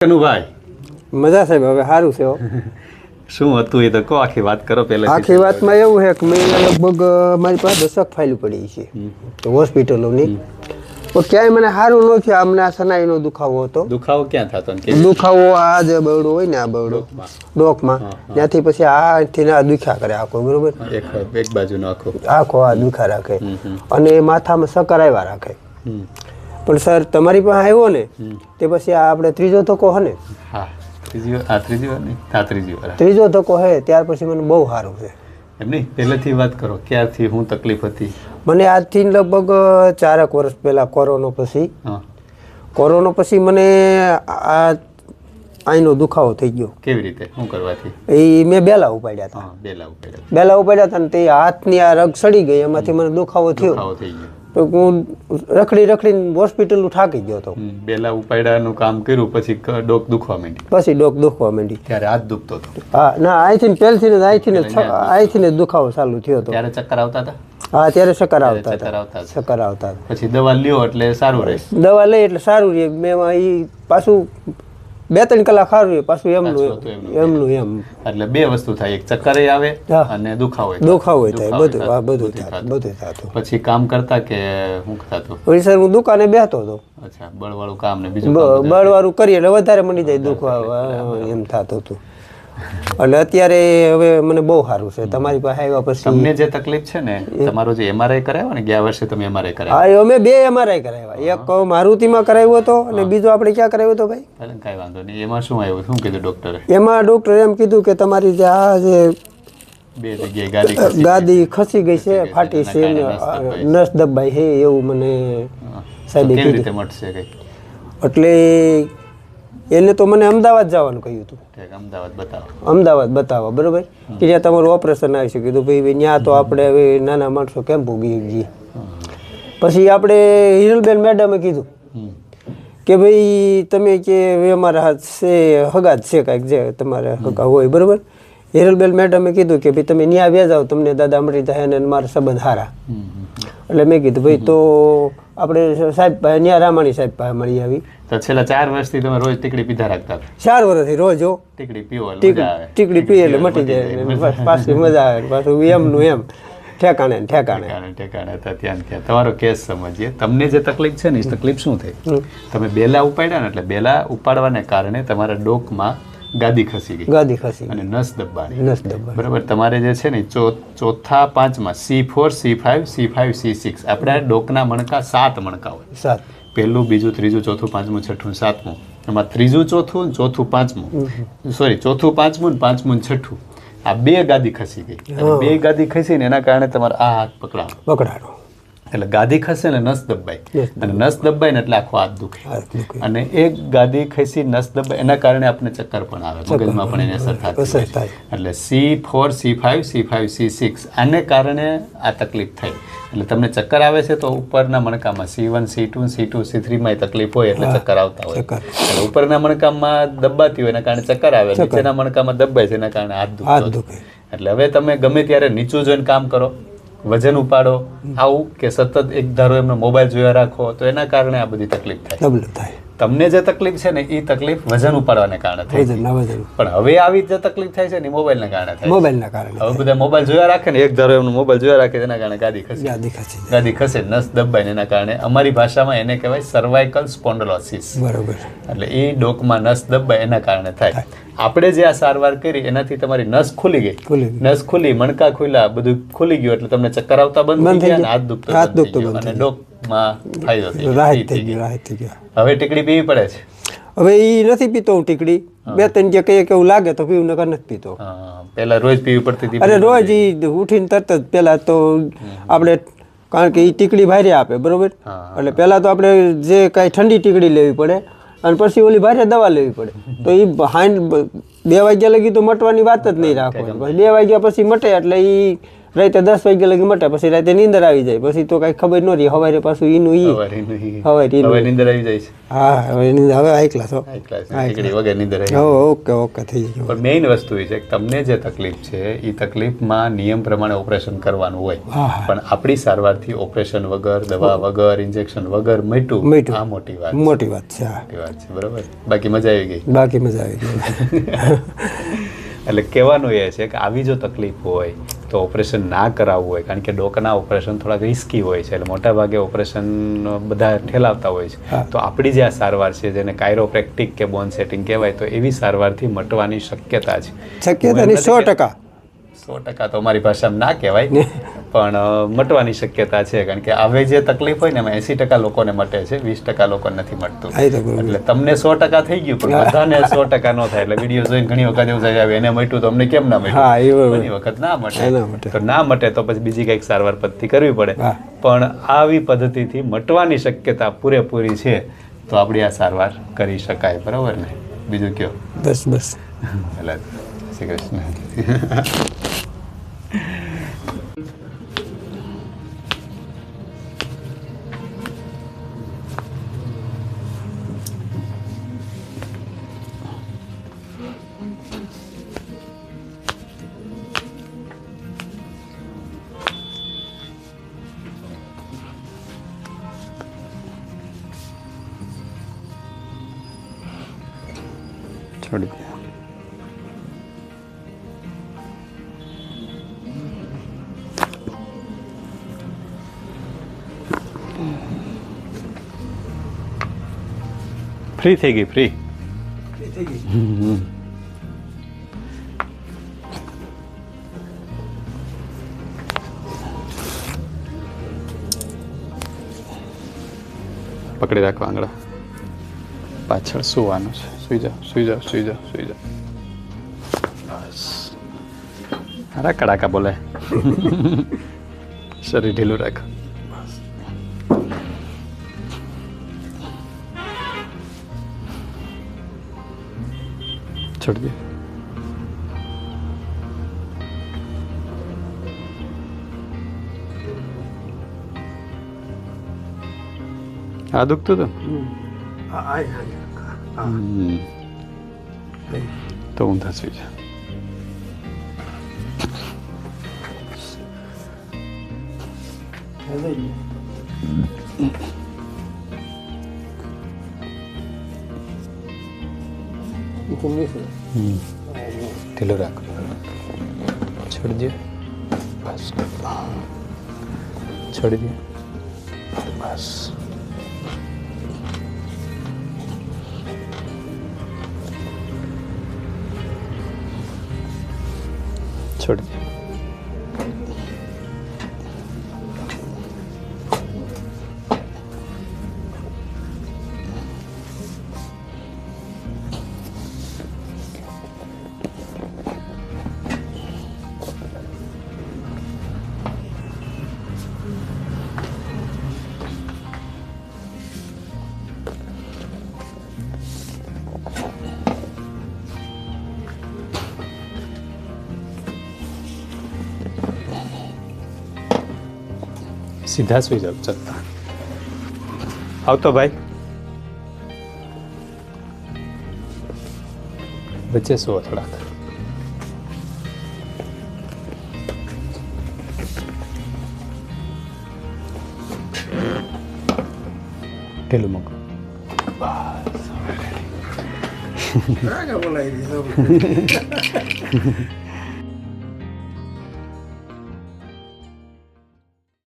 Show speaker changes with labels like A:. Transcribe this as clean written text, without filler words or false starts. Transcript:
A: ભાઈ
B: મજા સાહેબ હવે સારું છે
A: શું હતું એ તો કહો, આખી વાત કરો પહેલા.
B: આખી વાતમાં એવું છે કે મેં લગભગ મારી પાસે 10 ફાઇલ પડી છે તો હોસ્પિટલોની, તો ક્યાંય મને સારું ન થયું. અમને આ સનાઈનો દુખાવો હતો.
A: દુખાવો ક્યાં થતો?
B: દુખાવો આ જે બરડો હોય ને, આ બરડો ડોકમાં, ત્યાંથી પછી આથી ના દુખ્યા કરે આખો, બરોબર,
A: એક બાજુનો
B: આખો આ દુખા રાખે અને માથામાં સકર આવ્યા રાખે. પણ સર તમારી પાસે આવ્યો ને તે પછી આ આપણે ત્રીજો ધક્કો હે ને, ત્રીજો ધક્કો હે, ત્યાર પછી મને બહુ સારું છે.
A: એમ નહીં, પહેલેથી વાત કરો, ક્યારથી હું તકલીફ હતી?
B: મને આજથી લગભગ 4 વર્ષ પહેલા કોરોના પછી મને આ આઈનો દુખાવો થઈ ગયો.
A: કેવી રીતે, શું કરવાથી?
B: એ મેં બેલા ઉપાડ્યા હતા. બેલા ઉપાડ્યા હતા ને તે હાથની આ રગ સડી ગઈ, એમાંથી મને દુખાવો થયો. તો હું રખડીને હોસ્પિટલ થાકી ગયો હતો.
A: બેલા ઉપાડ્યાનું કામ કર્યું પછી ડોક દુખવા માંડી. ત્યારે હાથ દુખતો હતો?
B: હા, ના, અહીંથી ને દુખાવો ચાલુ થયો હતો.
A: ત્યારે ચક્કર આવતા હતા?
B: હા, ત્યારે ચક્કર આવતા.
A: પછી દવા લ્યો એટલે સારું રહે?
B: દવા લઈ એટલે સારું રહે. મેં પાછું 2-3 કલાક સારું રહે, પાછું એમનું એમ.
A: એટલે 2 વસ્તુ થાય, એક ચક્કર આવે અને દુખાવો
B: થાય, બધું થતું.
A: પછી કામ કરતા કે શું થતું?
B: પછી સર હું દુકાને બેસતો હતો.
A: અચ્છા, બળવાળું કામ ને બીજું
B: બળવાળું કરીએ એટલે વધારે મળી જાય દુખવા, એમ થતું હતું. એટલે અત્યારે હવે મને બહુ સારું છે. તમારી પાસે આવ્યા પછી
A: તમને જે તકલીફ છે ને, તમારો જે MRI કરાવ્યો ને, ગયા વર્ષે તમે MRI કરાવ્યો?
B: હા, અમે 2 MRI કરાવ્યા. એક મારુતિમાં કરાવ્યો હતો અને બીજો આપણે ક્યાં કરાવ્યો હતો ભાઈ?
A: કઈ વાંધો નહીં. એમાં શું આવ્યું, શું કીધું ડોક્ટરે?
B: એમાં ડોક્ટરે એમ કીધું કે તમારી જે આ જે
A: 2 જગ્યાએ
B: ગાદી ખસી ગઈ છે, ફાટી છે, નસ દબાઈ છે, એવું મને સાહેબે
A: કેવી રીતે
B: કીધું.
A: મટશે કઈ?
B: એટલે એને તો મને અમદાવાદ જવાનું કહ્યું હતું. અમદાવાદ બતાવો, બરોબર, કે જ્યાં તમારું ઓપરેશન આવી શકે. તો ભાઈ ત્યાં તો આપણે હવે નાના માણસો કેમ ભોગી જઈએ. પછી આપણે હિરલબેન મેડમે કીધું કે ભાઈ તમે કે અમારા હાથ છે, હગા જ છે કાંઈક, જે તમારે હગા હોય, બરોબર. હિરલબેન મેડમે કીધું કે ભાઈ તમે ત્યાં વ્યા જાઓ, તમને દાદા મળી જાય અને મારા સંબંધ સારા. એટલે મેં કીધું ભાઈ તો આપણે સાહેબ પાસે, ત્યાં રામાણી સાહેબ પાસે મળી આવી.
A: તો છેલ્લા 4 વર્ષથી તમે રોજ ટીકડી પીધા રાખતા?
B: 4 વર્ષથી રોજ
A: ટીકડી પીવો,
B: ટીકડી પીએ એટલે મટી જાય, પાછી મજા આવે, પાછું એમનું એમ ઠેકાણે
A: હતા. ત્યાં તમારો કેસ સમજીએ. તમને જે તકલીફ છે ને, એ તકલીફ શું થઈ? તમે બેલા ઉપાડ્યા ને, એટલે બેલા ઉપાડવાને કારણે તમારા ડોકમાં ગાદી ખસી ગઈ અને નસ દબાણી. બરાબર. તમારે જે છે ને, ચોથા પાંચમાં C4 C5 C5 C6 આપણા ડોકના મણકા 7 મણકા હોય. 7. પહેલું, બીજું, ત્રીજું, ચોથું, પાંચમું, છઠ્ઠું, સાતમું. એમાં ત્રીજું, ચોથું, ચોથું, પાંચમું, ચોથું, પાંચમું, પાંચમું, છઠ્ઠું, આ 2 ગાદી ખસી ગઈ. 2 ગાદી ખસી ને એના કારણે તમારે આ હાથ પકડાનો. એટલે ગાદી ખસે ને નસ દબાઈ, અને નસ દબાઈ ને એટલે આખો હાથ દુખે. અને એક ગાદી ખસી, નસ દબાઈ, એના કારણે આપણે ચક્કર પણ આવે, મગજમાં પણ એને અસર થાય. એટલે C4 C5 C5 C6 આને કારણે આ તકલીફ થઈ. એટલે તમને ચક્કર આવે છે તો ઉપરના મણકામાં C1 C2 C2 C3 માં તકલીફ હોય એટલે ચક્કર આવતા હોય. એટલે ઉપરના મણકામાં દબાતી હોય એના કારણે ચક્કર આવે, નીચેના મણકામાં દબાય છે એના કારણે હાથ દુખે. એટલે હવે તમે ગમે ત્યારે નીચું જોઈને કામ કરો, વજન ઉપાડો, આવું કે સતત એક ધારો એમનો મોબાઈલ જોયા રાખો, તો એના કારણે આ બધી તકલીફ થાય. તમને જે તકલીફ છે ને, એ તકલીફ વજન ઉપાડવાને કારણે થાય. પણ હવે આવી જે તકલીફ થાય છે ને, મોબાઈલના કારણે થાય. હવે બધા મોબાઈલ જોયા રાખે ને, એક ધારો એમનો મોબાઈલ જોયા રાખે, એના કારણે ગાદી ખસે, નસ દબાય ને, એના કારણે અમારી ભાષામાં એને કહેવાય સર્વાઇકલ સ્પોન્ડલોસિસ. બરોબર. એટલે એ ડોકમાં નસ દબાય એના કારણે થાય. આપણે જે આ સારવાર કરી એનાથી તમારી નસ ખુલી ગઈ, નસ ખુલી, મણકા ખુલ્લા, બધું ખુલી ગયું. એટલે તમને ચક્કર આવતા બંધ થઈ ગયા, હાથ દુખતો અને ડોકમાં ફાયદો થઈ ગયો. હવે ટીકડી પીવી પડે છે?
B: હવે એ નથી પીતો હું ટીકડી. 2-3 જે કહીએ કે એવું લાગે તો પીવું, નકર નથી પીતો.
A: પેલા રોજ પીવી પડતી હતી?
B: અરે રોજ ઉઠીને તરત જ. પેલા તો આપણે, કારણ કે એ ટીકડી ભારે આપે, બરોબર, એટલે પેલા તો આપણે જે કાંઈ ઠંડી ટીકડી લેવી પડે અને પછી ઓલી ભારે દવા લેવી પડે. તો એ હાંડ 2 વાગ્યા લગી તો મટવાની વાત જ નહીં રાખવાની. 2 વાગ્યા પછી મટે એટલે એ રાતે 10 વાગ્યા લગી મટે, પછી રાતે નીંદર આવી જાય, પછી તો કઈ ખબર ન રહી. હવારે પાછું ઈનું ઈ
A: હવે નીંદર આવી જાય છે.
B: હા હવે નીંદર હવે હાઈ ક્લાસ
A: વગર નીંદર આવી.
B: ઓકે ઓકે થઈ ગયું.
A: પણ મેઇન વસ્તુ એ છે કે તમને જે તકલીફ છે એ તકલીફમાં નિયમ પ્રમાણે ઓપરેશન કરવાનું હોય, પણ આપણી સારવારથી ઓપરેશન વગર, દવા વગર, ઇન્જેક્શન વગર મટ્યું, આ મોટી વાત છે.
B: મોટી વાત છે
A: બરાબર. બાકી મજા આવી ગઈ.
B: બાકી મજા આવી ગઈ.
A: એટલે કહેવાનું એ છે કે આવી જો તકલીફ હોય તો ઓપરેશન ના કરાવવું હોય, કારણ કે ડોકના ઓપરેશન થોડા રિસ્કી હોય છે, એટલે મોટાભાગે ઓપરેશન બધા ઠેલાવતા હોય છે. તો આપણી જે આ સારવાર છે જેને કાયરોપ્રેક્ટિક કે બોન સેટિંગ કહેવાય, તો એવી સારવારથી મટવાની શક્યતા છે.
B: શક્યતાની 100%.
A: 100% તો અમારી ભાષામાં ના કહેવાય, પણ મટવાની શક્યતા છે, કારણ કે આવી જે તકલીફ હોય ને એમાં 80% લોકોને મટે છે, 20% લોકોને નથી મટતું. એટલે તમને 100% થઈ ગયું, પણ બધાને 100% ન થાય. એટલે વિડીયો જોઈને ઘણી વખત એવું થાય એને મટ્યું તો અમને કેમ ના મટ્યું, ઘણી વખત ના મટે. તો ના મટે તો પછી બીજી કંઈક સારવાર પદ્ધતિ કરવી પડે, પણ આવી પદ્ધતિથી મટવાની શક્યતા પૂરેપૂરી છે, તો આપણી આ સારવાર કરી શકાય. બરાબર ને? બીજું કયો?
B: બસ બસ.
A: શ્રી કૃષ્ણ. છોડી દે. ફ્રી થઈ ગઈ. ફ્રી પકડી રાખવા આંગળા. પાછળ સુવાનું છે. સુઈ જાઓ, સુઈ જાઓ, સુઈ જાઓ, સુઈ જાઓ. બસ. હારા કડાકા બોલે. શરીર ઢીલું રાખ. છોડી દે. આ દુખતું હતું તો ઊંધા સુઈ જા. ઢીલો રાખ. છોડી દે. બસ. છોડી દે. બસ. છોડી દે. સીધા સુઈ જાવ. ચલતા આવતો ભાઈ. વચ્ચે સુવો થોડાક. ઢીલું મૂકો. બસ.